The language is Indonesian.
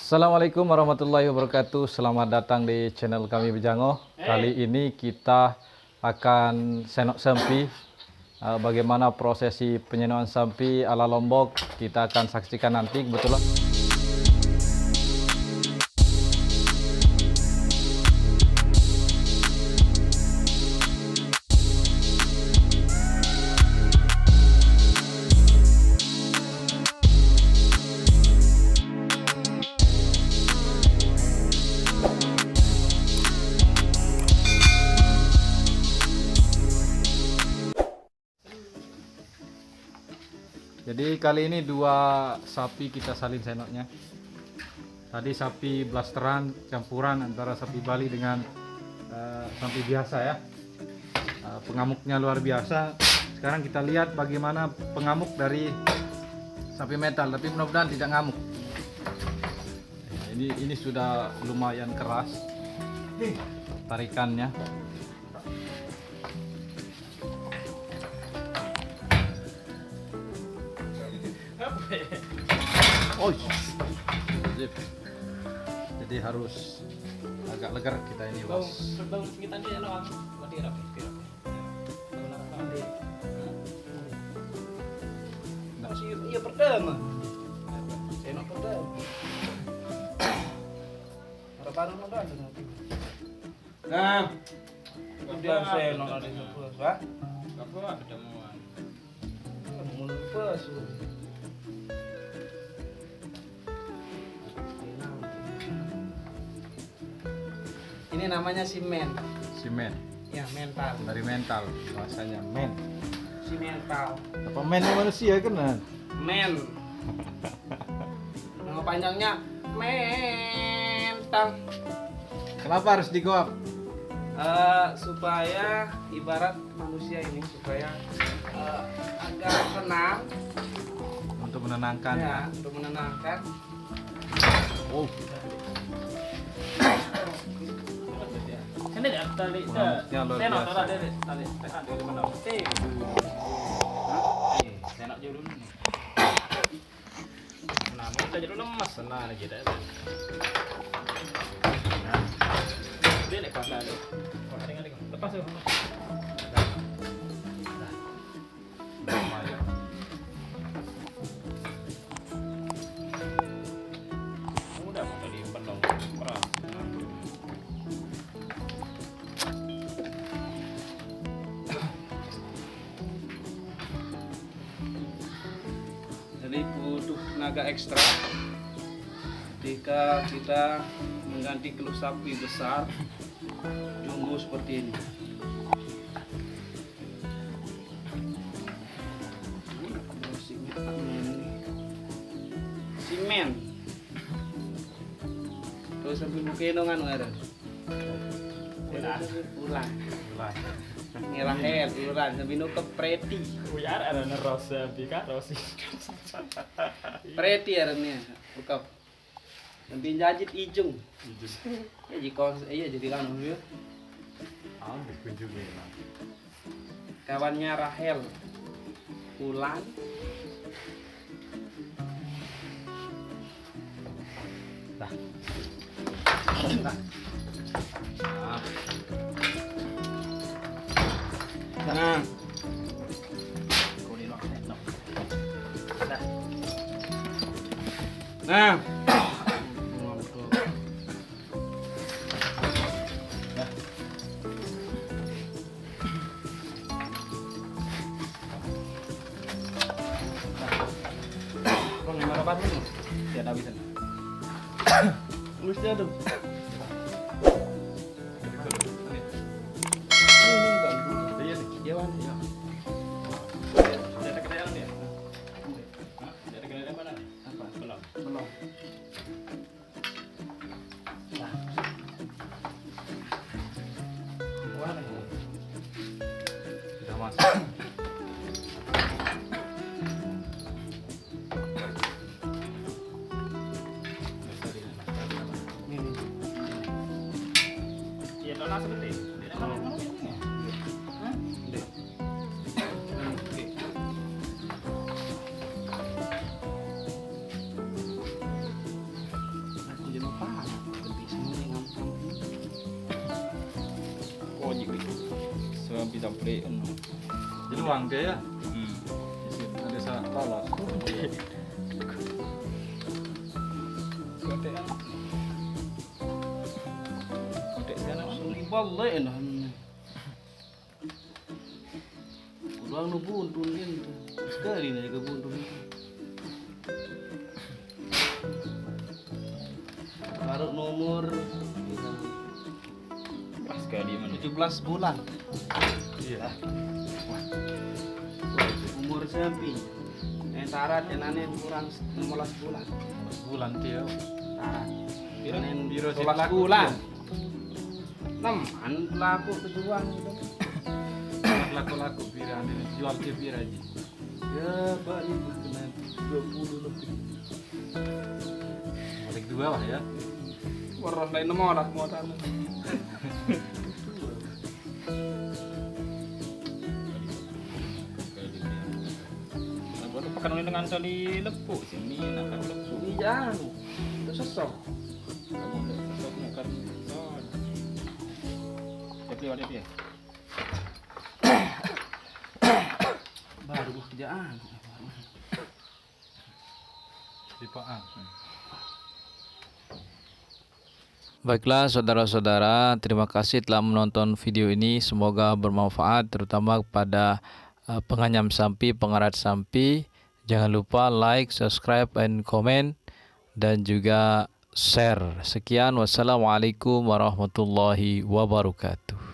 Assalamualaikum warahmatullahi wabarakatuh. Selamat datang di channel kami Bejango. Kali ini kita akan senok sampi. Bagaimana prosesi penyenokan sampi ala Lombok, kita akan saksikan nanti. Kebetulan jadi kali ini dua sapi kita salin senoknya. Tadi sapi blasteran campuran antara sapi Bali dengan sapi biasa ya. Pengamuknya luar biasa. Sekarang kita lihat bagaimana pengamuk dari sapi metal, tapi mudah-mudahan tidak ngamuk. Ya, ini sudah lumayan keras tarikannya. Oh, jadi harus agak legar kita ini, bos. Iya pertama. Senok pertama. Harapan ada nanti. Nah, udah senok ada sepuluh, ha? Apa ada muan? Mulut pas. Ini namanya simen. Simen. Ya, mental. Dari mental, bahasanya men. Si mental. Apa men manusia kan? Men. Nama panjangnya mental. Kenapa harus digoap? Supaya ibarat manusia ini supaya agak tenang. Untuk menenangkan ya. Untuk menenangkan. Oh. Ini dia tali Pengamusnya luar biasa. tali tekan dari mana? Enak jauh dulu nih. Nah, mau kita jadi lemas senang aja dah. Dia lepas tali. Lepas tu. Mudah mau tadi penuh perang. Jadi butuh tenaga ekstra ketika kita mengganti keluh sapi besar jumbo seperti ini. Simen. Terus sampai bukeno kan ada. Ulah. Ngerahel ulan sampai nu ke preti. Buyar ada rosa bika rosi. Preti arahnya. Buka. Sampai jajit ijung. Ya jika jadi kan ya. Kunjung ya. Kawannya Rahel Ulan Dah. nah nah Tiada bisa. mesti ada. Sudah masuk. Iya, dona seperti. Dia mana kamu ini? Hah? Dicampuri kan. Jeluang dia ya. Hmm. Di situ ada salah polos. Kotek kan. Kotek sana Suli balik nah. Ulang nu buntun kan. Sekali nih ke buntun. Taruh nomor pas sekali mana. 17 bulan. Iya. Umur sapi. Tarat yang kurang 16 bulan. Bulan dia. Tarat. Biro biro si 12 pelaku bulan. dia. Teman pelaku kejuang itu. Laku-laku pira ini jual ke pira aja. Ya, Pak, ini kena 20 lebih. Balik dua lah ya. Orang lain nomor lah modal. Baru pakai dengan tali lepuk sini nak lepuk. Ini jangan. Itu sesok. Kamu nak sesok nak kan. Dia beli dia. Baru kerjaan. Tipaan. Baiklah saudara-saudara, terima kasih telah menonton video ini. Semoga bermanfaat terutama kepada penganyam sapi, pengarat sapi. Jangan lupa like, subscribe, and comment dan juga share. Sekian, wassalamualaikum warahmatullahi wabarakatuh.